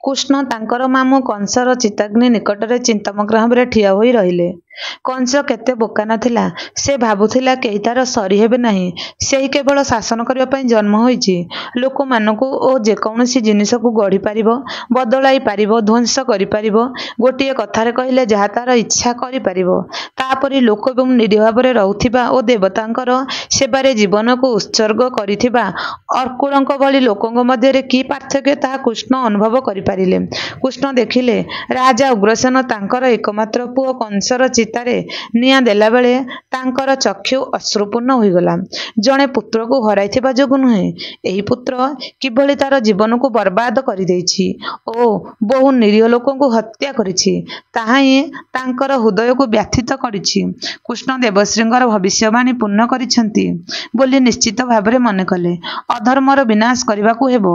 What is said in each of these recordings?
କୃଷ୍ଣ ତାଙ୍କର ମାମୁଁ କଂସର ଚିତାଗ୍ନି ନିକଟରେ ଚିନ୍ତାମଗ୍ନ ଭାବରେ ଠିଆ ହୋଇ ରହିଲେ। କଂସ କେତେ ବୋକା ନଥିଲା। ସେ ଭାବୁଥିଲା କେହି ତାର ସରି ହେବେ ନାହିଁ। ସେହି କେବଳ ଶାସନ କରିବା ପାଇଁ ଜନ୍ମ ହୋଇଛି। ଲୋକମାନଙ୍କୁ ଓ ଯେକୌଣସି ଜିନିଷକୁ ଗଢ଼ି ପାରିବ, ବଦଳାଇ ପାରିବ, ଧ୍ୱଂସ କରିପାରିବ। ଗୋଟିଏ କଥାରେ କହିଲେ ଯାହା ତାର ଇଚ୍ଛା କରିପାରିବ। ତାପରି ଲୋକ ଏବଂ ନିରୀହ ଭାବରେ ରହୁଥିବା ଓ ଦେବତାଙ୍କର ସେବାରେ ଜୀବନକୁ ଉତ୍ସର୍ଗ କରିଥିବା ଅର୍କୁଳଙ୍କ ଭଳି ଲୋକଙ୍କ ମଧ୍ୟରେ କି ପାର୍ଥକ୍ୟ ତାହା କୃଷ୍ଣ ଅନୁଭବ କରିପାରିଲେ। କୃଷ୍ଣ ଦେଖିଲେ ରାଜା ଉଗ୍ରସେନ ତାଙ୍କର ଏକମାତ୍ର ପୁଅ କଂସର ଚିତାରେ ନିଆଁ ଦେଲାବେଳେ ତାଙ୍କର ଚକ୍ଷୁ ଅଶ୍ରୁପୂର୍ଣ୍ଣ ହୋଇଗଲା। ଜଣେ ପୁତ୍ରକୁ ହରାଇଥିବା ଯୋଗୁଁ ନୁହେଁ, ଏହି ପୁତ୍ର କିଭଳି ତାର ଜୀବନକୁ ବର୍ବାଦ କରିଦେଇଛି ଓ ବହୁ ନିରୀହ ଲୋକଙ୍କୁ ହତ୍ୟା କରିଛି, ତାହା ହିଁ ତାଙ୍କର ହୃଦୟକୁ ବ୍ୟଥିତ କରିଛି। କୃଷ୍ଣ ଦେବଶ୍ରୀଙ୍କର ଭବିଷ୍ୟବାଣୀ ପୂର୍ଣ୍ଣ କରିଛନ୍ତି ବୋଲି ନିଶ୍ଚିତ ଭାବରେ ମନେ କଲେ। ଅଧର୍ମର ବିନାଶ କରିବାକୁ ହେବ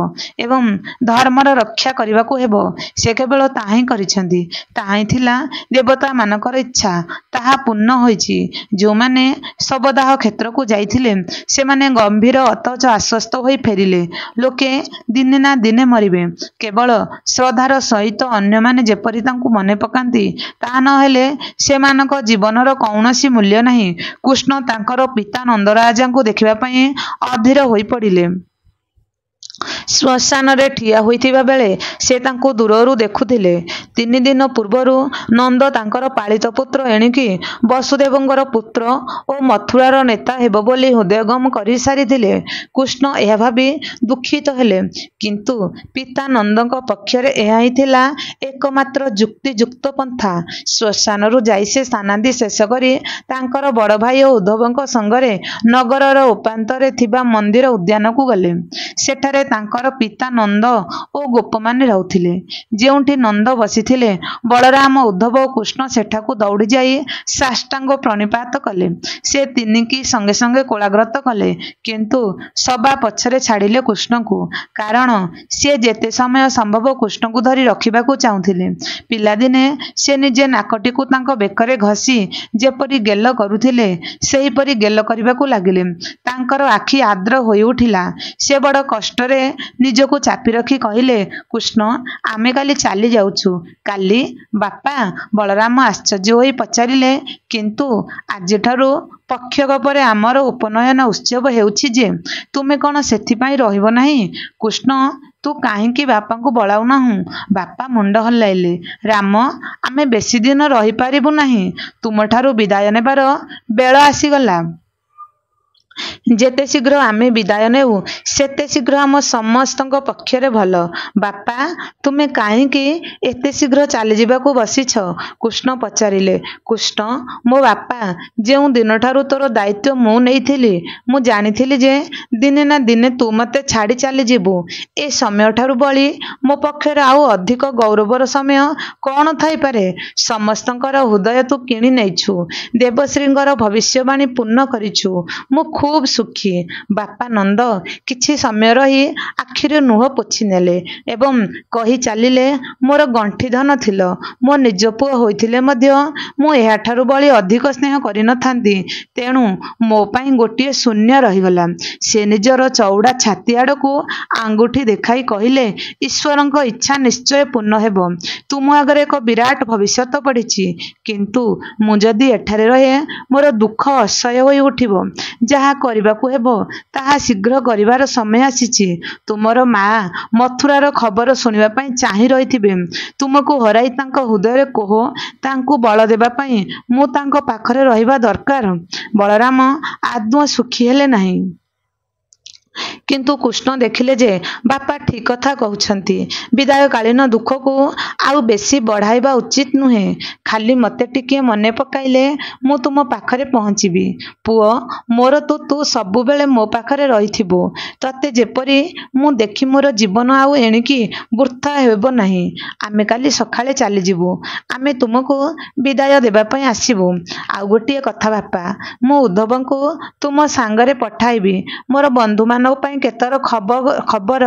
ଏବଂ ଧର୍ମର ରକ୍ଷା କରିବାକୁ ହେବ। ସେ କେବଳ ତାହା ହିଁ କରିଛନ୍ତି। ତାହା ହିଁ ଥିଲା ଦେବତାମାନଙ୍କର ଇଚ୍ଛା। ତାହା ପୂର୍ଣ୍ଣ ହୋଇଛି। ଯେଉଁମାନେ ଶବଦାହ କ୍ଷେତ୍ରକୁ ଯାଇଥିଲେ ସେମାନେ ଗମ୍ଭୀର ଅଥଚ ଆଶ୍ୱସ୍ତ ହୋଇ ଫେରିଲେ। ଲୋକେ ଦିନେ ନା ଦିନେ ମରିବେ। କେବଳ ଶ୍ରଦ୍ଧାର ସହିତ ଅନ୍ୟମାନେ ଯେପରି ତାଙ୍କୁ ମନେ ପକାନ୍ତି, ତାହା ନ ହେଲେ ସେମାନଙ୍କ ଜୀବନର କୌଣସି ମୂଲ୍ୟ ନାହିଁ। କୃଷ୍ଣ ତାଙ୍କର ପିତା ନନ୍ଦରାଜାଙ୍କୁ ଦେଖିବା ପାଇଁ ଅଧୀର ହୋଇପଡ଼ିଲେ। ଶ୍ମଶାନରେ ଠିଆ ହୋଇଥିବା ବେଳେ ସେ ତାଙ୍କୁ ଦୂରରୁ ଦେଖୁଥିଲେ। 3 ଦିନ ପୂର୍ବରୁ ନନ୍ଦ ତାଙ୍କର ପାଳିତ ପୁତ୍ର ଏଣିକି ବସୁଦେବଙ୍କର ପୁତ୍ର ଓ ମଥୁରାର ନେତା ହେବ ବୋଲି ହୃଦୟଙ୍ଗମ କରିସାରିଥିଲେ। କୃଷ୍ଣ ଏହା ଭାବି ଦୁଃଖିତ ହେଲେ। କିନ୍ତୁ ପିତା ନନ୍ଦଙ୍କ ପକ୍ଷରେ ଏହା ହିଁ ଥିଲା ଏକମାତ୍ର ଯୁକ୍ତିଯୁକ୍ତ ପନ୍ଥା। ଶ୍ମଶାନରୁ ଯାଇ ସେ ସ୍ନାନାଦି ଶେଷ କରି ତାଙ୍କର ବଡ଼ ଭାଇ ଓ ଉଦ୍ଧବଙ୍କ ସଙ୍ଗରେ ନଗରର ଉପାନ୍ତରେ ଥିବା ମନ୍ଦିର ଉଦ୍ୟାନକୁ ଗଲେ। ସେଠାରେ ତାଙ୍କର ପିତା ନନ୍ଦ ଓ ଗୋପମାନେ ରହୁଥିଲେ। ଯେଉଁଠି ନନ୍ଦ ବସିଥିଲେ, ବଳରାମ, ଉଦ୍ଧବ ଓ କୃଷ୍ଣ ସେଠାକୁ ଦୌଡ଼ି ଯାଇ ସାଷ୍ଟାଙ୍ଗ ପ୍ରଣିପାତ କଲେ। ସେ ତିନିକି ସଙ୍ଗେ ସଙ୍ଗେ କୋଳାଗ୍ରତ କଲେ, କିନ୍ତୁ ସବା ପଛରେ ଛାଡ଼ିଲେ କୃଷ୍ଣଙ୍କୁ। କାରଣ ସିଏ ଯେତେ ସମୟ ସମ୍ଭବ କୃଷ୍ଣଙ୍କୁ ଧରି ରଖିବାକୁ ଚାହୁଁଥିଲେ। ପିଲାଦିନେ ସେ ନିଜେ ନାକଟିକୁ ତାଙ୍କ ବେକରେ ଘଷି ଯେପରି ଗେଲ କରୁଥିଲେ, ସେହିପରି ଗେଲ କରିବାକୁ ଲାଗିଲେ। ତାଙ୍କର ଆଖି ଆର୍ଦ୍ର ହୋଇଉଠିଲା। ସେ ବଡ଼ କଷ୍ଟରେ ନିଜକୁ ଚାପି ରଖି କହିଲେ, କୃଷ୍ଣ, ଆମେ କାଲି ଚାଲି ଯାଉଛୁ। କାଲି? ବାପା? ବଳରାମ ଆଶ୍ଚର୍ଯ୍ୟ ହୋଇ ପଚାରିଲେ। କିନ୍ତୁ ଆଜିଠାରୁ ପକ୍ଷକ ପରେ ଆମର ଉପନୟନ ଉତ୍ସବ ହେଉଛି ଯେ, ତୁମେ କ'ଣ ସେଥିପାଇଁ ରହିବ ନାହିଁ? କୃଷ୍ଣ, ତୁ କାହିଁକି ବାପାଙ୍କୁ ବଳାଉ ନାହୁଁ? ବାପା ମୁଣ୍ଡ ହଲାଇଲେ। ରାମ, ଆମେ ବେଶୀ ଦିନ ରହିପାରିବୁ ନାହିଁ। ତୁମଠାରୁ ବିଦାୟ ନେବାର ବେଳ ଆସିଗଲା। ଯେତେ ଶୀଘ୍ର ଆମେ ବିଦାୟ ନେଉ, ସେତେ ଶୀଘ୍ର ଆମ ସମସ୍ତଙ୍କ ପକ୍ଷରେ ଭଲ। ବାପା, ତୁମେ କାହିଁକି ଏତେ ଶୀଘ୍ର ଚାଲିଯିବାକୁ ବସିଛ? କୃଷ୍ଣ ପଚାରିଲେ। କୃଷ୍ଣ, ମୋ ବାପା, ଯେଉଁ ଦିନଠାରୁ ତୋର ଦାୟିତ୍ୱ ମୁଁ ନେଇଥିଲି, ମୁଁ ଜାଣିଥିଲି ଯେ ଦିନେ ନା ଦିନେ ତୁ ମୋତେ ଛାଡ଼ି ଚାଲିଯିବୁ। ଏ ସମୟଠାରୁ ବଳି ମୋ ପକ୍ଷରେ ଆଉ ଅଧିକ ଗୌରବର ସମୟ କ'ଣ ଥାଇପାରେ? ସମସ୍ତଙ୍କର ହୃଦୟ ତୁ କିଣି ନେଇଛୁ। ଦେବଶ୍ରୀଙ୍କର ଭବିଷ୍ୟବାଣୀ ପୂର୍ଣ୍ଣ କରିଛୁ। ମୁଁ ଖୁବ୍ ସୁଖୀ। ବାପା ନନ୍ଦ କିଛି ସମୟ ରହି ଆଖିରୁ ଲୁହ ପୋଛିନେଲେ ଏବଂ କହି ଚାଲିଲେ, ମୋର ଗଣ୍ଠିଧନ ଥିଲ। ମୋ ନିଜ ପୁଅ ହୋଇଥିଲେ ମଧ୍ୟ ମୁଁ ଏହାଠାରୁ ବଳି ଅଧିକ ସ୍ନେହ କରିନଥାନ୍ତି। ତେଣୁ ମୋ ପାଇଁ ଗୋଟିଏ ଶୂନ୍ୟ ରହିଗଲା। ସେ ନିଜର ଚଉଡ଼ା ଛାତି ଆଡ଼କୁ ଆଙ୍ଗୁଠି ଦେଖାଇ କହିଲେ, ଈଶ୍ୱରଙ୍କ ଇଚ୍ଛା ନିଶ୍ଚୟ ପୂର୍ଣ୍ଣ ହେବ। ତୁମ ଆଗରେ ଏକ ବିରାଟ ଭବିଷ୍ୟତ ପଡ଼ିଛି। କିନ୍ତୁ ମୁଁ ଯଦି ଏଠାରେ ରହେ, ମୋର ଦୁଃଖ ଅସହ୍ୟ ହୋଇ ଉଠିବ। ଯାହା କରିବାକୁ ହେବ ତାହା ଶୀଘ୍ର କରିବାର ସମୟ ଆସିଛି। ତୁମର ମା ମଥୁରାର ଖବର ଶୁଣିବା ପାଇଁ ଚାହିଁ ରହିଥିବେ। ତୁମକୁ ହରାଇ ତାଙ୍କ ହୃଦୟରେ କୋହ, ତାଙ୍କୁ ବଳ ଦେବା ପାଇଁ ମୁଁ ତାଙ୍କ ପାଖରେ ରହିବା ଦରକାର। ବଳରାମ ଆଦୌ ସୁଖୀ ହେଲେ ନାହିଁ। କିନ୍ତୁ କୃଷ୍ଣ ଦେଖିଲେ ଯେ ବାପା ଠିକ୍ କଥା କହୁଛନ୍ତି। ବିଦାୟକାଳୀନ ଦୁଃଖକୁ ଆଉ ବେଶୀ ବଢ଼ାଇବା ଉଚିତ ନୁହେଁ। ଖାଲି ମୋତେ ଟିକିଏ ମନେ ପକାଇଲେ ମୁଁ ତୁମ ପାଖରେ ପହଞ୍ଚିବି। ପୁଅ ମୋର, ତୁ ସବୁବେଳେ ମୋ ପାଖରେ ରହିଥିବୁ। ତତେ ଯେପରି ମୁଁ ଦେଖି ମୋର ଜୀବନ ଆଉ ଏଣିକି ବୃଥା ହେବ ନାହିଁ। ଆମେ କାଲି ସକାଳେ ଚାଲିଯିବୁ। ଆମେ ତୁମକୁ ବିଦାୟ ଦେବା ପାଇଁ ଆସିବୁ। ଆଉ ଗୋଟିଏ କଥା ବାପା, ମୁଁ ଉଦ୍ଧବଙ୍କୁ ତୁମ ସାଙ୍ଗରେ ପଠାଇବି। ମୋର ବନ୍ଧୁମାନ ସେମାନଙ୍କ ପାଇଁ କେତର ଖବର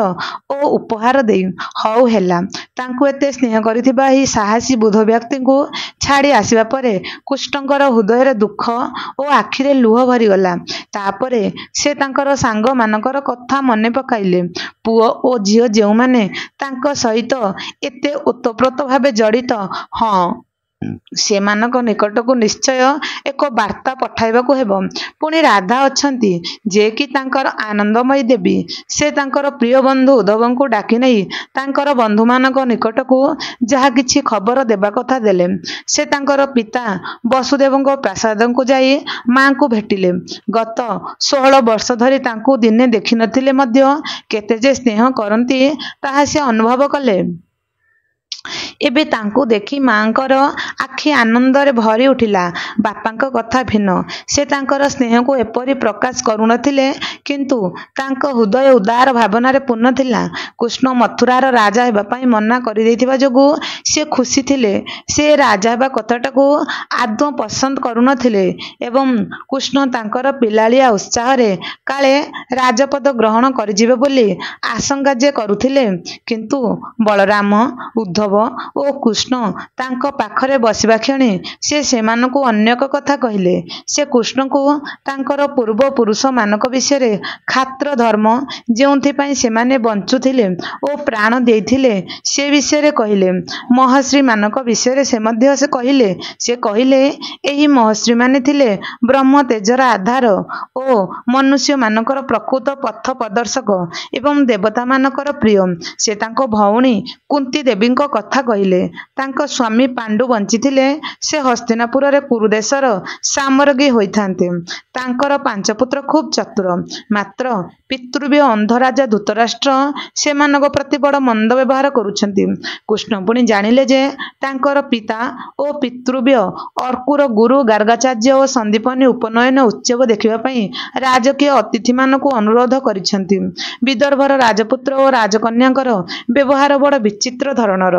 ଓ ଉପହାର ଦେଇ। ହଉ ହେଲା। ତାଙ୍କୁ ଏତେ ସ୍ନେହ କରିଥିବା ଏହି ସାହସୀ ବୃଦ୍ଧ ବ୍ୟକ୍ତିଙ୍କୁ ଛାଡ଼ି ଆସିବା ପରେ କୃଷ୍ଣଙ୍କର ହୃଦୟରେ ଦୁଃଖ ଓ ଆଖିରେ ଲୁହ ଭରିଗଲା। ତାପରେ ସେ ତାଙ୍କର ସାଙ୍ଗମାନଙ୍କର କଥା ମନେ ପକାଇଲେ। ପୁଅ ଓ ଝିଅ ଯେଉଁମାନେ ତାଙ୍କ ସହିତ ଏତେ ଓତପ୍ରୋତ ଭାବେ ଜଡ଼ିତ, ହଁ, ସେମାନଙ୍କ ନିକଟକୁ ନିଶ୍ଚୟ ଏକ ବାର୍ତ୍ତା ପଠାଇବାକୁ ହେବ। ପୁଣି ରାଧା ଅଛନ୍ତି, ଯେ କି ତାଙ୍କର ଆନନ୍ଦମୟୀ ଦେବୀ। ସେ ତାଙ୍କର ପ୍ରିୟ ବନ୍ଧୁ ଉଦ୍ଧବଙ୍କୁ ଡାକି ନେଇ ତାଙ୍କର ବନ୍ଧୁମାନଙ୍କ ନିକଟକୁ ଯାହା କିଛି ଖବର ଦେବା କଥା ଦେଲେ। ସେ ତାଙ୍କର ପିତା ବସୁଦେବଙ୍କ ପ୍ରାସାଦକୁ ଯାଇ ମାଙ୍କୁ ଭେଟିଲେ। ଗତ 16 ବର୍ଷ ଧରି ତାଙ୍କୁ ଦିନେ ଦେଖିନଥିଲେ ମଧ୍ୟ କେତେ ଯେ ସ୍ନେହ କରନ୍ତି ତାହା ସେ ଅନୁଭବ କଲେ। ଏବେ ତାଙ୍କୁ ଦେଖି ମାଙ୍କର ଆଖି ଆନନ୍ଦରେ ଭରି ଉଠିଲା। ବାପାଙ୍କ କଥା ଭିନ୍ନ। ସେ ତାଙ୍କର ସ୍ନେହକୁ ଏପରି ପ୍ରକାଶ କରୁନଥିଲେ, କିନ୍ତୁ ତାଙ୍କ ହୃଦୟ ଉଦାର ଭାବନାରେ ପୂର୍ଣ୍ଣ ଥିଲା। କୃଷ୍ଣ ମଥୁରାର ରାଜା ହେବା ପାଇଁ ମନା କରିଦେଇଥିବା ଯୋଗୁଁ ସେ ଖୁସି ଥିଲେ। ସେ ରାଜା ହେବା କଥାଟାକୁ ଆଦୌ ପସନ୍ଦ କରୁନଥିଲେ ଏବଂ କୃଷ୍ଣ ତାଙ୍କର ପିଲାଳିଆ ଉତ୍ସାହରେ କାଳେ ରାଜପଦ ଗ୍ରହଣ କରିଯିବେ ବୋଲି ଆଶଙ୍କା ଯେ କରୁଥିଲେ। କିନ୍ତୁ ବଳରାମ, ଉଦ୍ଧବ ଓ କୃଷ୍ଣ ତାଙ୍କ ପାଖରେ ବସିବା କ୍ଷଣି ସେ ସେମାନଙ୍କୁ ଅନ୍ୟ ଏକ କଥା କହିଲେ। ସେ କୃଷ୍ଣଙ୍କୁ ତାଙ୍କର ପୂର୍ବପୁରୁଷମାନଙ୍କ ବିଷୟରେ କ୍ଷାତ୍ର ଧର୍ମ, ଯେଉଁଥିପାଇଁ ସେମାନେ ବଞ୍ଚୁଥିଲେ ଓ ପ୍ରାଣ ଦେଇଥିଲେ, ସେ ବିଷୟରେ କହିଲେ। ମହର୍ଷିମାନଙ୍କ ବିଷୟରେ ସେ ମଧ୍ୟ କହିଲେ। ସେ କହିଲେ, ଏହି ମହର୍ଷିମାନେ ଥିଲେ ବ୍ରହ୍ମ ତେଜର ଆଧାର ଓ ମନୁଷ୍ୟମାନଙ୍କର ପ୍ରକୃତ ପଥ ପ୍ରଦର୍ଶକ ଏବଂ ଦେବତାମାନଙ୍କର ପ୍ରିୟ। ସେ ତାଙ୍କ ଭଉଣୀ କୁନ୍ତୀ ଦେବୀଙ୍କ କଥା କହିଲେ। ତାଙ୍କ ସ୍ୱାମୀ ପାଣ୍ଡୁ ବଞ୍ଚିଥିଲେ ସେ ହସ୍ତିନାପୁରରେ କୁରୁଦେଶର ସାମ୍ରାଜ୍ଞୀ ହୋଇଥାନ୍ତେ। ତାଙ୍କର 5 ପୁତ୍ର ଖୁବ୍ ଚତୁର। ମାତ୍ର ପିତୃବ୍ୟ ଅନ୍ଧ ରାଜା ଧୃତରାଷ୍ଟ୍ର ସେମାନଙ୍କ ପ୍ରତି ବଡ଼ ମନ୍ଦ ବ୍ୟବହାର କରୁଛନ୍ତି। କୃଷ୍ଣ ପୁଣି ଜାଣିଲେ ଯେ ତାଙ୍କର ପିତା ଓ ପିତୃବ୍ୟ ଅର୍କୁର ଗୁରୁ ଗାର୍ଗାଚାର୍ଯ୍ୟ ଓ ସନ୍ଦୀପନୀ ଉପନୟନ ଉତ୍ସବ ଦେଖିବା ପାଇଁ ରାଜକୀୟ ଅତିଥିମାନଙ୍କୁ ଅନୁରୋଧ କରିଛନ୍ତି। ବିଦର୍ଭର ରାଜପୁତ୍ର ଓ ରାଜକନ୍ୟାଙ୍କର ବ୍ୟବହାର ବଡ଼ ବିଚିତ୍ର ଧରଣର।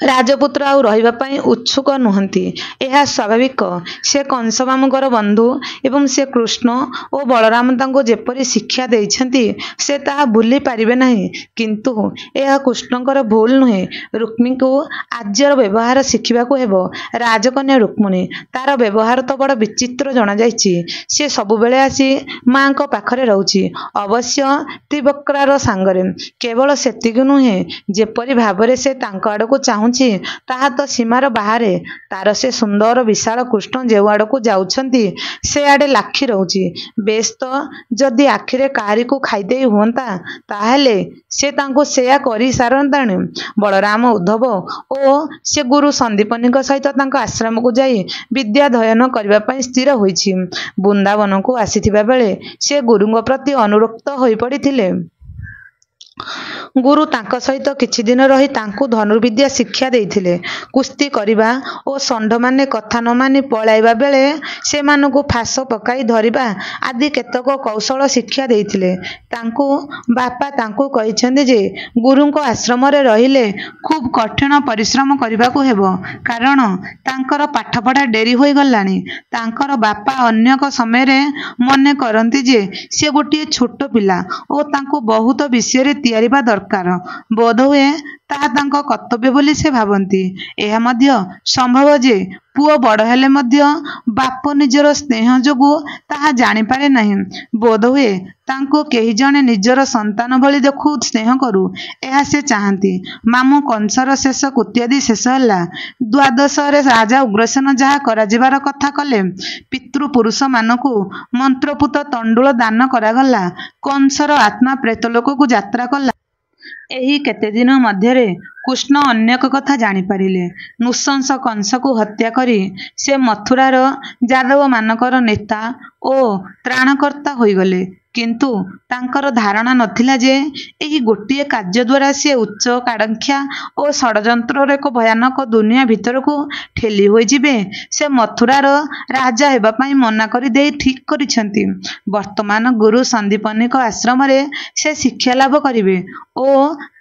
ରାଜପୁତ୍ର ଆଉ ରହିବା ପାଇଁ ଉତ୍ସୁକ ନୁହନ୍ତି। ଏହା ସ୍ୱାଭାବିକ। ସେ କଂସମାମୁଙ୍କର ବନ୍ଧୁ ଏବଂ ସେ କୃଷ୍ଣ ଓ ବଳରାମ ତାଙ୍କୁ ଯେପରି ଶିକ୍ଷା ଦେଇଛନ୍ତି ସେ ତାହା ଭୁଲି ପାରିବେ ନାହିଁ। କିନ୍ତୁ ଏହା କୃଷ୍ଣଙ୍କର ଭୁଲ ନୁହେଁ। ରୁକ୍ମିଣୀଙ୍କୁ ଆର୍ଯ୍ୟର ବ୍ୟବହାର ଶିଖିବାକୁ ହେବ। ରାଜକନ୍ୟା ରୁକ୍ମିଣୀ, ତାର ବ୍ୟବହାର ତ ବଡ଼ ବିଚିତ୍ର ଜଣାଯାଇଛି। ସେ ସବୁବେଳେ ଆସି ମାଙ୍କ ପାଖରେ ରହୁଛି, ଅବଶ୍ୟ ତ୍ରିବକ୍ରାର ସାଙ୍ଗରେ। କେବଳ ସେତିକି ନୁହେଁ, ଯେପରି ଭାବରେ ସେ ତାଙ୍କ ଆଡ଼କୁ ଚାହୁଁଛି ତାହା ତ ସୀମାର ବାହାରେ। ତାର ସେ ସୁନ୍ଦର ବିଶାଳ କୃଷ୍ଣ ଯେଉଁ ଆଡ଼କୁ ଯାଉଛନ୍ତି ସେ ଆଡ଼େ ଲାଖି ରହୁଛି। ବେଶ୍ ତ, ଯଦି ଆଖିରେ କାହାରିକୁ ଖାଇଦେଇ ହୁଅନ୍ତା, ତାହେଲେ ସେ ତାଙ୍କୁ ସେୟା କରି ସାରନ୍ତାଣି। ବଳରାମ, ଉଦ୍ଧବ ଓ ସେ ଗୁରୁ ସନ୍ଦୀପନୀଙ୍କ ସହିତ ତାଙ୍କ ଆଶ୍ରମକୁ ଯାଇ ବିଦ୍ୟାଧ୍ୟୟନ କରିବା ପାଇଁ ସ୍ଥିର ହୋଇଛି। ବୃନ୍ଦାବନକୁ ଆସିଥିବା ବେଳେ ସେ ଗୁରୁଙ୍କ ପ୍ରତି ଅନୁରକ୍ତ ହୋଇପଡ଼ିଥିଲେ। ଗୁରୁ ତାଙ୍କ ସହିତ କିଛି ଦିନ ରହି ତାଙ୍କୁ ଧନୁର୍ବିଦ୍ୟା ଶିକ୍ଷା ଦେଇଥିଲେ। କୁସ୍ତି କରିବା ଓ ଷଣ୍ଢମାନେ କଥା ନ ମାନି ପଳାଇବା ବେଳେ ସେମାନଙ୍କୁ ଫାଶ ପକାଇ ଧରିବା ଆଦି କେତେକ କୌଶଳ ଶିକ୍ଷା ଦେଇଥିଲେ। ତାଙ୍କୁ ବାପା ତାଙ୍କୁ କହିଛନ୍ତି ଯେ ଗୁରୁଙ୍କ ଆଶ୍ରମରେ ରହିଲେ ଖୁବ୍ କଠିନ ପରିଶ୍ରମ କରିବାକୁ ହେବ, କାରଣ ତାଙ୍କର ପାଠପଢ଼ା ଡେରି ହୋଇଗଲାଣି। ତାଙ୍କର ବାପା ଅନେକ ସମୟରେ ମନେ କରନ୍ତି ଯେ ସେ ଗୋଟିଏ ଛୋଟ ପିଲା ଓ ତାଙ୍କୁ ବହୁତ ବିଷୟରେ ତିଆରିବା ଦରକାର। ବୋଧହୁଏ ତାହା ତାଙ୍କ କର୍ତ୍ତବ୍ୟ ବୋଲି ସେ ଭାବନ୍ତି। ଏହା ମଧ୍ୟ ସମ୍ଭବ ଯେ ପୁଅ ବଡ଼ ହେଲେ ମଧ୍ୟ ବାପ ନିଜର ସ୍ନେହ ଯୋଗୁଁ ତାହା ଜାଣିପାରେ ନାହିଁ। ବୋଧହୁଏ ତାଙ୍କୁ କେହି ଜଣେ ନିଜର ସନ୍ତାନ ଭଳି ଦେଖୁ, ସ୍ନେହ କରୁ, ଏହା ସେ ଚାହାନ୍ତି। ମାମୁଁ କଂସର ଶେଷ କୃତ୍ୟାଦି ଶେଷ ହେଲା। ଦ୍ୱାଦଶରେ ରାଜା ଉଗ୍ରସେନ ଯାହା କରାଯିବାର କଥା କଲେ। ପିତୃପୁରୁଷମାନଙ୍କୁ ମନ୍ତ୍ରପୁତ ତଣ୍ଡୁଳ ଦାନ କରାଗଲା। କଂସର ଆତ୍ମା ପ୍ରେତଲୋକକୁ ଯାତ୍ରା କଲା। ଏହି କେତେଦିନ ମଧ୍ୟରେ କୃଷ୍ଣ ଅନେକ କଥା ଜାଣିପାରିଲେ। ନୃଶଂସ କଂସକୁ ହତ୍ୟା କରି ସେ ମଥୁରାର ଯାଦବମାନଙ୍କର ନେତା ଓ ତ୍ରାଣକର୍ତ୍ତା ହୋଇଗଲେ। କିନ୍ତୁ ତାଙ୍କର ଧାରଣା ନଥିଲା ଯେ ଏହି ଗୋଟିଏ କାର୍ଯ୍ୟ ଦ୍ୱାରା ସେ ଉଚ୍ଚାକାଂକ୍ଷା ଓ ଷଡ଼ଯନ୍ତ୍ରର ଏକ ଭୟାନକ ଦୁନିଆ ଭିତରକୁ ଠେଲି ହୋଇଯିବେ। ସେ ମଥୁରାର ରାଜା ହେବା ପାଇଁ ମନା କରିଦେଇ ଠିକ୍ କରିଛନ୍ତି। ବର୍ତ୍ତମାନ ଗୁରୁ ସନ୍ଦୀପନୀଙ୍କ ଆଶ୍ରମରେ ସେ ଶିକ୍ଷା ଲାଭ କରିବେ ଓ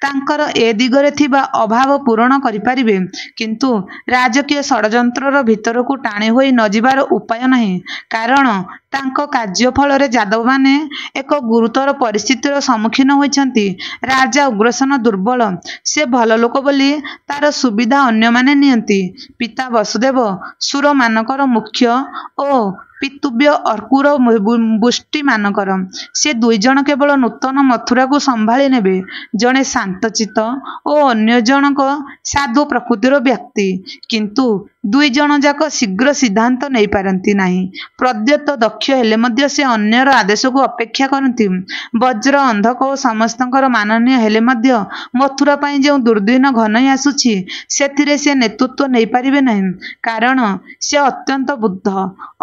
ତାଙ୍କର ଏ ଦିଗରେ ଥିବା ଅଭାବ ପୂରଣ କରିପାରିବେ। କିନ୍ତୁ ରାଜକୀୟ ଷଡ଼ଯନ୍ତ୍ରର ଭିତରକୁ ଟାଣି ହୋଇ ନ ଯିବାର ଉପାୟ ନାହିଁ, କାରଣ ତାଙ୍କ କାର୍ଯ୍ୟ ଫଳରେ ଯାଦବମାନେ ଏକ ଗୁରୁତର ପରିସ୍ଥିତିର ସମ୍ମୁଖୀନ ହୋଇଛନ୍ତି। ରାଜା ଉଗ୍ରସେନ ଦୁର୍ବଳ। ସେ ଭଲ ଲୋକ ବୋଲି ତାର ସୁବିଧା ଅନ୍ୟମାନେ ନିଅନ୍ତି। ପିତା ବସୁଦେବ ସୁରମାନଙ୍କର ମୁଖ୍ୟ ଓ ପିତୃବ୍ୟ ଅର୍କୁର ବୁଷ୍ଟିମାନଙ୍କର। ସେ ଦୁଇଜଣ କେବଳ ନୂତନ ମଥୁରାକୁ ସମ୍ଭାଳି ନେବେ। ଜଣେ ଶାନ୍ତଚିତ୍ତ ଓ ଅନ୍ୟ ଜଣକ ସାଧୁ ପ୍ରକୃତିର ବ୍ୟକ୍ତି। କିନ୍ତୁ ଦୁଇଜଣ ଯାକ ଶୀଘ୍ର ସିଦ୍ଧାନ୍ତ ନେଇପାରନ୍ତି ନାହିଁ। ପ୍ରଦ୍ୟତ ଦକ୍ଷ ହେଲେ ମଧ୍ୟ ସେ ଅନ୍ୟର ଆଦେଶକୁ ଅପେକ୍ଷା କରନ୍ତି। ବଜ୍ର ଅନ୍ଧକ ଓ ସମସ୍ତଙ୍କର ମାନନୀୟ ହେଲେ ମଧ୍ୟ ମଥୁରା ପାଇଁ ଯେଉଁ ଦୁର୍ଦ୍ଦିନ ଘନେଇ ଆସୁଛି ସେଥିରେ ସେ ନେତୃତ୍ୱ ନେଇପାରିବେ ନାହିଁ। କାରଣ ସେ ଅତ୍ୟନ୍ତ ବୁଦ୍ଧ।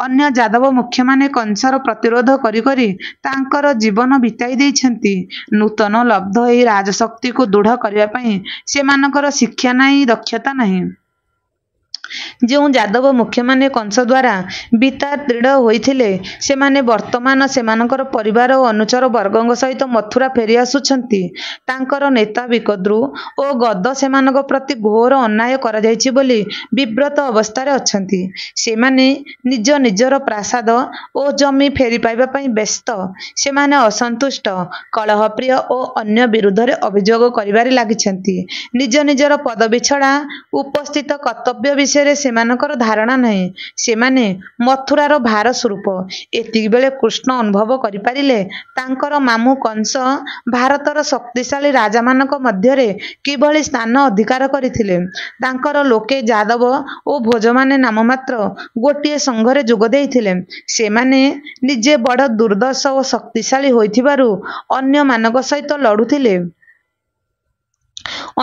ଅନ୍ୟ ଯାଦବ ମୁଖ୍ୟମାନେ କଂସର ପ୍ରତିରୋଧ କରି କରି ତାଙ୍କର ଜୀବନ ବିତାଇ ଦେଇଛନ୍ତି। ନୂତନ ଲବ୍ଧ ଏହି ରାଜଶକ୍ତିକୁ ଦୃଢ଼ କରିବା ପାଇଁ ସେମାନଙ୍କର ଶିକ୍ଷା ନାହିଁ, ଦକ୍ଷତା ନାହିଁ। ଯେଉଁ ଯାଦବ ମୁଖ୍ୟମାନେ କଂସ ଦ୍ୱାରା ବିତାଡ଼ିତ ହୋଇଥିଲେ ସେମାନେ ବର୍ତ୍ତମାନ ସେମାନଙ୍କର ପରିବାର ଓ ଅନୁଚର ବର୍ଗଙ୍କ ସହିତ ମଥୁରା ଫେରି ଆସୁଛନ୍ତି। ତାଙ୍କର ନେତା ବିକଦ୍ରୁ ଓ ଗଦ ସେମାନଙ୍କ ପ୍ରତି ଘୋର ଅନ୍ୟାୟ କରାଯାଇଛି ବୋଲି ବିବ୍ରତ ଅବସ୍ଥାରେ ଅଛନ୍ତି। ସେମାନେ ନିଜ ନିଜର ପ୍ରାସାଦ ଓ ଜମି ଫେରି ପାଇବା ପାଇଁ ବ୍ୟସ୍ତ। ସେମାନେ ଅସନ୍ତୁଷ୍ଟ, କଳହପ୍ରିୟ ଓ ଅନ୍ୟ ବିରୁଦ୍ଧରେ ଅଭିଯୋଗ କରିବାରେ ଲାଗିଛନ୍ତି। ନିଜ ନିଜର ପଦବୀ ଛଡ଼ା ଉପସ୍ଥିତ କର୍ତ୍ତବ୍ୟ ବିଷୟରେ ସେମାନଙ୍କର ଧାରଣା ନାହିଁ। ସେମାନେ ମଥୁରାର ଭାର ସ୍ୱରୂପ। ଏତିକିବେଳେ କୃଷ୍ଣ ଅନୁଭବ କରିପାରିଲେ ତାଙ୍କର ମାମୁଁ କଂସ ଭାରତର ଶକ୍ତିଶାଳୀ ରାଜାମାନଙ୍କ ମଧ୍ୟରେ କିଭଳି ସ୍ଥାନ ଅଧିକାର କରିଥିଲେ। ତାଙ୍କର ଲୋକେ ଯାଦବ ଓ ଭୋଜମାନେ ନାମମାତ୍ର ଗୋଟିଏ ସଂଘରେ ଯୋଗ ଦେଇଥିଲେ। ସେମାନେ ନିଜେ ବଡ଼ ଦୁର୍ଦ୍ଧର୍ଷ ଓ ଶକ୍ତିଶାଳୀ ହୋଇଥିବାରୁ ଅନ୍ୟମାନଙ୍କ ସହିତ ଲଢ଼ୁଥିଲେ,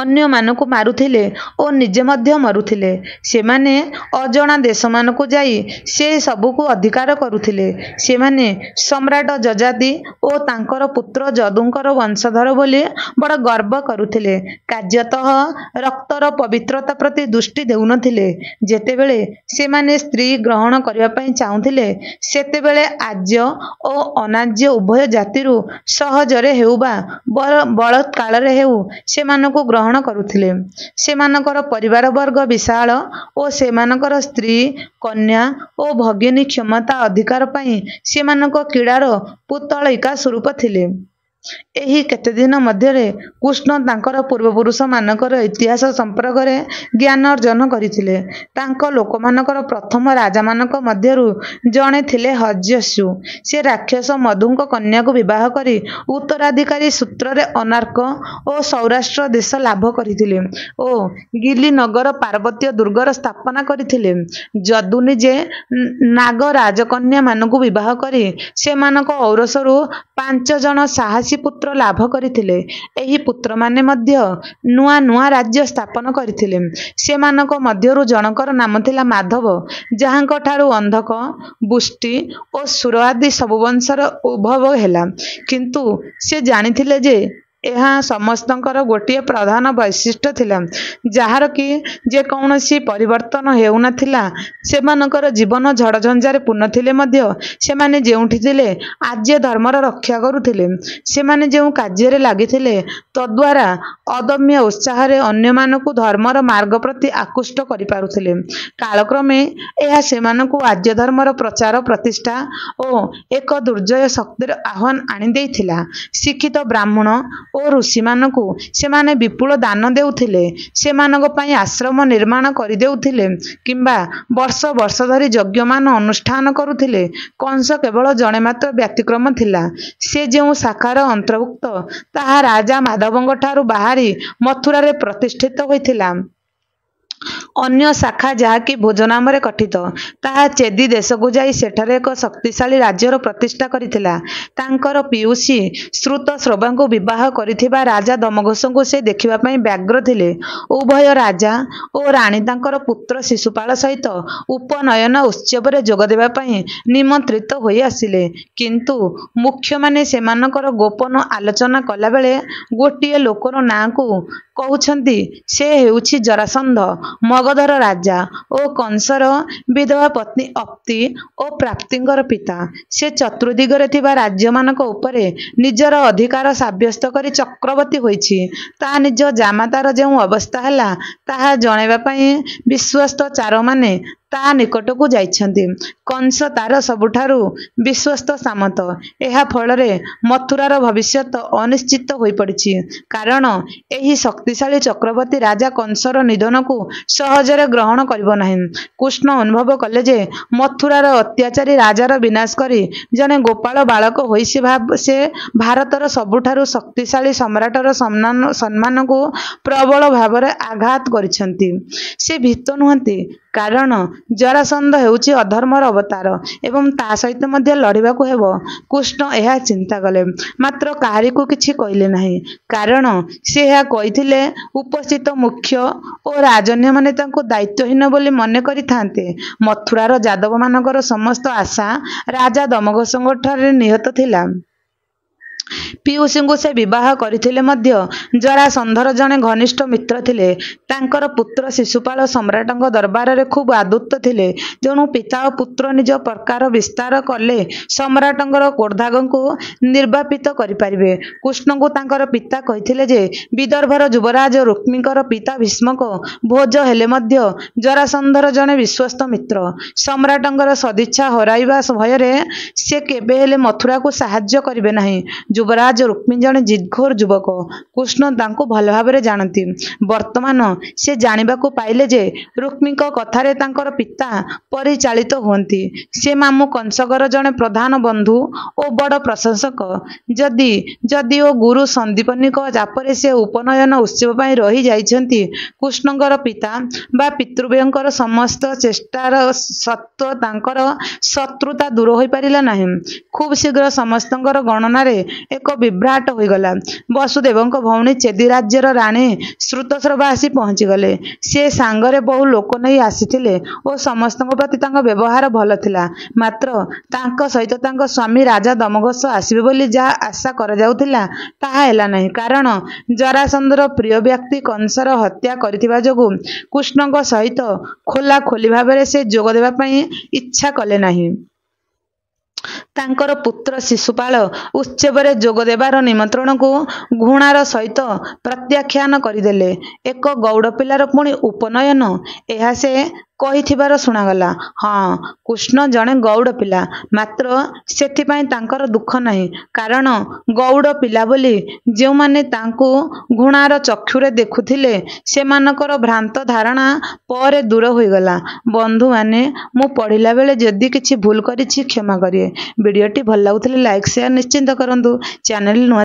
ଅନ୍ୟମାନଙ୍କୁ ମାରୁଥିଲେ ଓ ନିଜେ ମଧ୍ୟ ମରୁଥିଲେ। ସେମାନେ ଅଜଣା ଦେଶମାନଙ୍କୁ ଯାଇ ସେ ସବୁକୁ ଅଧିକାର କରୁଥିଲେ। ସେମାନେ ସମ୍ରାଟ ଯଯାତି ଓ ତାଙ୍କର ପୁତ୍ର ଯଦୁଙ୍କର ବଂଶଧର ବୋଲି ବଡ଼ ଗର୍ବ କରୁଥିଲେ। କାର୍ଯ୍ୟତଃ ରକ୍ତର ପବିତ୍ରତା ପ୍ରତି ଦୃଷ୍ଟି ଦେଉନଥିଲେ। ଯେତେବେଳେ ସେମାନେ ସ୍ତ୍ରୀ ଗ୍ରହଣ କରିବା ପାଇଁ ଚାହୁଁଥିଲେ ସେତେବେଳେ ଆର୍ଯ୍ୟ ଓ ଅନାର୍ଯ୍ୟ ଉଭୟ ଜାତିରୁ ସହଜରେ ହେଉ ବା ବଳତ୍କାରରେ ହେଉ ସେମାନଙ୍କୁ ଗ୍ରହଣ କରୁଥିଲେ। ସେମାନଙ୍କର ପରିବାରବର୍ଗ ବିଶାଳ ଓ ସେମାନଙ୍କର ସ୍ତ୍ରୀ, କନ୍ୟା ଓ ଭଗିନୀ କ୍ଷମତା ଅଧିକାର ପାଇଁ ସେମାନଙ୍କ କ୍ରୀଡ଼ାର ପୁତଳିକା ସ୍ୱରୂପ ଥିଲେ। ଏହି କେତେଦିନ ମଧ୍ୟରେ କୃଷ୍ଣ ତାଙ୍କର ପୂର୍ବପୁରୁଷମାନଙ୍କର ଇତିହାସ ସମ୍ପର୍କରେ ଜ୍ଞାନ ଅର୍ଜନ କରିଥିଲେ। ତାଙ୍କ ଲୋକମାନଙ୍କର ପ୍ରଥମ ରାଜାମାନଙ୍କ ମଧ୍ୟରୁ ଜଣେ ଥିଲେ ହର୍ଯସ୍ୱୁ। ସେ ରାକ୍ଷସ ମଧୁଙ୍କ କନ୍ୟାକୁ ବିବାହ କରି ଉତ୍ତରାଧିକାରୀ ସୂତ୍ରରେ ଅର୍ଣ୍ଣାକ ଓ ସୌରାଷ୍ଟ୍ର ଦେଶ ଲାଭ କରିଥିଲେ ଓ ଗିଲିନଗର ପାର୍ବତ୍ୟ ଦୁର୍ଗର ସ୍ଥାପନା କରିଥିଲେ। ଯଦୁ ନିଜେ ନାଗ ରାଜକନ୍ୟାମାନଙ୍କୁ ବିବାହ କରି ସେମାନଙ୍କ ଔରସରୁ 5 ଜଣ ସାହସୀ ପୁତ୍ର ଲାଭ କରିଥିଲେ। ଏହି ପୁତ୍ରମାନେ ମଧ୍ୟ ନୂଆ ନୂଆ ରାଜ୍ୟ ସ୍ଥାପନ କରିଥିଲେ। ସେମାନଙ୍କ ମଧ୍ୟରୁ ଜଣକର ନାମ ଥିଲା ମାଧବ, ଯାହାଙ୍କଠାରୁ ଅନ୍ଧକ, ବୁଷ୍ଟି ଓ ସୁର ଆଦି ସବୁ ବଂଶର ଉଦ୍ଭବ ହେଲା। କିନ୍ତୁ ସେ ଜାଣିଥିଲେ ଯେ ଏହା ସମସ୍ତଙ୍କର ଗୋଟିଏ ପ୍ରଧାନ ବୈଶିଷ୍ଟ୍ୟ ଥିଲା, ଯାହାର କି ଯେକୌଣସି ପରିବର୍ତ୍ତନ ହେଉନଥିଲା। ସେମାନଙ୍କର ଜୀବନ ଝଡ଼ଝଞ୍ଜାରେ ପୂର୍ଣ୍ଣ ଥିଲେ ମଧ୍ୟ ସେମାନେ ଯେଉଁଠି ଥିଲେ ଆର୍ଯ୍ୟ ଧର୍ମର ରକ୍ଷା କରୁଥିଲେ। ସେମାନେ ଯେଉଁ କାର୍ଯ୍ୟରେ ଲାଗିଥିଲେ ତଦ୍ଦ୍ୱାରା ଅଦମ୍ୟ ଉତ୍ସାହରେ ଅନ୍ୟମାନଙ୍କୁ ଧର୍ମର ମାର୍ଗ ପ୍ରତି ଆକୃଷ୍ଟ କରିପାରୁଥିଲେ। କାଳକ୍ରମେ ଏହା ସେମାନଙ୍କୁ ଆର୍ଯ୍ୟ ଧର୍ମର ପ୍ରଚାର, ପ୍ରତିଷ୍ଠା ଓ ଏକ ଦୁର୍ଜୟ ଶକ୍ତିର ଆହ୍ୱାନ ଆଣିଦେଇଥିଲା। ଶିକ୍ଷିତ ବ୍ରାହ୍ମଣ ଓ ଋଷିମାନଙ୍କୁ ସେମାନେ ବିପୁଳ ଦାନ ଦେଉଥିଲେ, ସେମାନଙ୍କ ପାଇଁ ଆଶ୍ରମ ନିର୍ମାଣ କରିଦେଉଥିଲେ କିମ୍ବା ବର୍ଷ ବର୍ଷ ଧରି ଯଜ୍ଞମାନ ଅନୁଷ୍ଠାନ କରୁଥିଲେ। କଂସ କେବଳ ଜଣେ ମାତ୍ର ବ୍ୟତିକ୍ରମ ଥିଲା। ସେ ଯେଉଁ ଶାଖାର ଅନ୍ତର୍ଭୁକ୍ତ ତାହା ରାଜା ମାଧବଙ୍କଠାରୁ ବାହାରି ମଥୁରାରେ ପ୍ରତିଷ୍ଠିତ ହୋଇଥିଲା। ଅନ୍ୟ ଶାଖା, ଯାହାକି ଭୋଜ ନାମରେ ଗଠିତ, ତାହା ଚେଦି ଦେଶକୁ ଯାଇ ସେଠାରେ ଏକ ଶକ୍ତିଶାଳୀ ରାଜ୍ୟର ପ୍ରତିଷ୍ଠା କରିଥିଲା। ତାଙ୍କର ପିଉସୀ ଶ୍ରୁତସ୍ରବାଙ୍କୁ ବିବାହ କରିଥିବା ରାଜା ଦମଘୋଷଙ୍କୁ ସେ ଦେଖିବା ପାଇଁ ବ୍ୟଗ୍ର ଥିଲେ। ଉଭୟ ରାଜା ଓ ରାଣୀ ତାଙ୍କର ପୁତ୍ର ଶିଶୁପାଳ ସହିତ ଉପନୟନ ଉତ୍ସବରେ ଯୋଗ ଦେବା ପାଇଁ ନିମନ୍ତ୍ରିତ ହୋଇ ଆସିଲେ। କିନ୍ତୁ ମୁଖ୍ୟମାନେ ସେମାନଙ୍କର ଗୋପନ ଆଲୋଚନା କଲାବେଳେ ଗୋଟିଏ ଲୋକର ନାଁକୁ କହୁଛନ୍ତି। ସେ ହେଉଛି ଜରାସନ୍ଧ, ମଗଧର ରାଜା ଓ କଂସର ବିଧବା ପତ୍ନୀ ଅପ୍ତି ଓ ପ୍ରାପ୍ତିଙ୍କର ପିତା। ସେ ଚତୁର୍ଦିଗରେ ଥିବା ରାଜ୍ୟମାନଙ୍କ ଉପରେ ନିଜର ଅଧିକାର ସାବ୍ୟସ୍ତ କରି ଚକ୍ରବର୍ତ୍ତୀ ହୋଇଛି। ତାହା ନିଜ ଜାମାତାର ଯେଉଁ ଅବସ୍ଥା ହେଲା ତାହା ଜଣାଇବା ପାଇଁ ବିଶ୍ୱସ୍ତ ଚାରମାନେ ତା ନିକଟକୁ ଯାଇଛନ୍ତି। କଂସ ତାର ସବୁଠାରୁ ବିଶ୍ୱସ୍ତ ସାମନ୍ତ। ଏହା ଫଳରେ ମଥୁରାର ଭବିଷ୍ୟତ ଅନିଶ୍ଚିତ ହୋଇପଡ଼ିଛି। କାରଣ ଏହି ଶକ୍ତିଶାଳୀ ଚକ୍ରବର୍ତ୍ତୀ ରାଜା କଂସର ନିଧନକୁ ସହଜରେ ଗ୍ରହଣ କରିବ ନାହିଁ। କୃଷ୍ଣ ଅନୁଭବ କଲେ ଯେ ମଥୁରାର ଅତ୍ୟାଚାରୀ ରାଜାର ବିନାଶ କରି ଜଣେ ଗୋପାଳ ବାଳକ ହୋଇ ସେ ଭାରତର ସବୁଠାରୁ ଶକ୍ତିଶାଳୀ ସମ୍ରାଟର ସମ୍ମାନକୁ ପ୍ରବଳ ଭାବରେ ଆଘାତ କରିଛନ୍ତି। ସେ ଭୀତ ନୁହନ୍ତି, କାରଣ ଜରାସନ୍ଧ ହେଉଛି ଅଧର୍ମର ଅବତାର ଏବଂ ତା ସହିତ ମଧ୍ୟ ଲଢ଼ିବାକୁ ହେବ। କୃଷ୍ଣ ଏହା ଚିନ୍ତା କଲେ, ମାତ୍ର କାହାରିକୁ କିଛି କହିଲେ ନାହିଁ। କାରଣ ସେ ଏହା କହିଥିଲେ ଉପସ୍ଥିତ ମୁଖ୍ୟ ଓ ରାଜନ୍ୟମାନେ ତାଙ୍କୁ ଦାୟିତ୍ୱହୀନ ବୋଲି ମନେ କରିଥାନ୍ତେ। ମଥୁରାର ଯାଦବମାନଙ୍କର ସମସ୍ତ ଆଶା ରାଜା ଦମଘୋଷଙ୍କଠାରେ ନିହତ ଥିଲା। ପିଉସୀଙ୍କୁ ସେ ବିବାହ କରିଥିଲେ ମଧ୍ୟ ଜରାସନ୍ଧର ଜଣେ ଘନିଷ୍ଠ ମିତ୍ର ଥିଲେ। ତାଙ୍କର ପୁତ୍ର ଶିଶୁପାଳ ସମ୍ରାଟଙ୍କ ଦରବାରରେ ଖୁବ୍ ଆଦୃତ ଥିଲେ। ତେଣୁ ପିତା ଓ ପୁତ୍ର ନିଜ ପ୍ରକାର ବିସ୍ତାର କଲେ ସମ୍ରାଟଙ୍କର କ୍ରୋଧାଗ୍ନିକୁ ନିର୍ବାପିତ କରିପାରିବେ। କୃଷ୍ଣଙ୍କୁ ତାଙ୍କର ପିତା କହିଥିଲେ ଯେ ବିଦର୍ଭର ଯୁବରାଜ ରୁକ୍ମୀଙ୍କର ପିତା ଭୀଷ୍ମକ ଭୋଜ ହେଲେ ମଧ୍ୟ ଜରାସନ୍ଧର ଜଣେ ବିଶ୍ୱସ୍ତ ମିତ୍ର। ସମ୍ରାଟଙ୍କର ସଦିଚ୍ଛା ହରାଇବା ଭୟରେ ସେ କେବେ ହେଲେ ମଥୁରାକୁ ସାହାଯ୍ୟ କରିବେ ନାହିଁ। ଯୁବରାଜ ରୁକ୍ମୀ ଜଣେ ଜିଦଖୋର ଯୁବକ। କୃଷ୍ଣ ତାଙ୍କୁ ଭଲ ଭାବରେ ଜାଣନ୍ତି। ବର୍ତ୍ତମାନ ସେ ଜାଣିବାକୁ ପାଇଲେ ଯେ ରୁକ୍ମୀଙ୍କ କଥାରେ ତାଙ୍କର ପିତା ପରିଚାଳିତ ହୁଅନ୍ତି। ସେ ମାମୁଁ କଂସଙ୍କର ଜଣେ ପ୍ରଧାନ ବନ୍ଧୁ ଓ ବଡ଼ ପ୍ରଶଂସକ। ଯଦିଓ ଗୁରୁ ସନ୍ଦୀପନୀଙ୍କ ଚାପରେ ସେ ଉପନୟନ ଉତ୍ସବ ପାଇଁ ରହି ଯାଇଛନ୍ତି, କୃଷ୍ଣଙ୍କର ପିତା ବା ପିତୃବ୍ୟଙ୍କର ସମସ୍ତ ଚେଷ୍ଟାର ସତ୍ତ୍ୱେ ତାଙ୍କର ଶତ୍ରୁତା ଦୂର ହୋଇପାରିଲା ନାହିଁ। ଖୁବ୍ ଶୀଘ୍ର ସମସ୍ତଙ୍କର ଗଣନାରେ ଏକ ବିଭ୍ରାଟ ହୋଇଗଲା। ବସୁଦେବଙ୍କ ଭଉଣୀ ଚେଦି ରାଜ୍ୟର ରାଣୀ ଶ୍ରୁତସ୍ରବା ଆସି ପହଞ୍ଚିଗଲେ। ସେ ସାଙ୍ଗରେ ବହୁ ଲୋକ ନେଇ ଆସିଥିଲେ ଓ ସମସ୍ତଙ୍କ ପ୍ରତି ତାଙ୍କ ବ୍ୟବହାର ଭଲ ଥିଲା। ମାତ୍ର ତାଙ୍କ ସହିତ ତାଙ୍କ ସ୍ୱାମୀ ରାଜା ଦମଘୋଷ ଆସିବେ ବୋଲି ଯାହା ଆଶା କରାଯାଉଥିଲା, ତାହା ହେଲା ନାହିଁ। କାରଣ ଜରାସନ୍ଧର ପ୍ରିୟ ବ୍ୟକ୍ତି କଂସର ହତ୍ୟା କରିଥିବା ଯୋଗୁଁ କୃଷ୍ଣଙ୍କ ସହିତ ଖୋଲାଖୋଲି ଭାବରେ ସେ ଯୋଗ ଦେବା ପାଇଁ ଇଚ୍ଛା କଲେ ନାହିଁ। ତାଙ୍କର ପୁତ୍ର ଶିଶୁପାଳ ଉତ୍ସବରେ ଯୋଗ ଦେବାର ନିମନ୍ତ୍ରଣକୁ ଘୃଣାର ସହିତ ପ୍ରତ୍ୟାଖ୍ୟାନ କରିଦେଲେ। ଏକ ଗୌଡ଼ ପିଲାର ପୁଣି ଉପନୟନ, ଏହା ସେ କହିଥିବାର ଶୁଣାଗଲା। ହଁ, କୃଷ୍ଣ ଜଣେ ଗୌଡ଼ ପିଲା, ମାତ୍ର ସେଥିପାଇଁ ତାଙ୍କର ଦୁଃଖ ନାହିଁ। କାରଣ ଗୌଡ଼ ପିଲା ବୋଲି ଯେଉଁମାନେ ତାଙ୍କୁ ଘୃଣାର ଚକ୍ଷୁରେ ଦେଖୁଥିଲେ, ସେମାନଙ୍କର ଭ୍ରାନ୍ତ ଧାରଣା ପରେ ଦୂର ହୋଇଗଲା। ବନ୍ଧୁମାନେ, ମୁଁ ପଢ଼ିଲା ବେଳେ ଯଦି କିଛି ଭୁଲ କରିଛି କ୍ଷମା କରିବେ। ଭିଡ଼ିଓଟି ଭଲ ଲାଗୁଥିଲେ ଲାଇକ୍ ସେୟାର ନିଶ୍ଚିନ୍ତ କରନ୍ତୁ। ଚ୍ୟାନେଲ ନୂଆ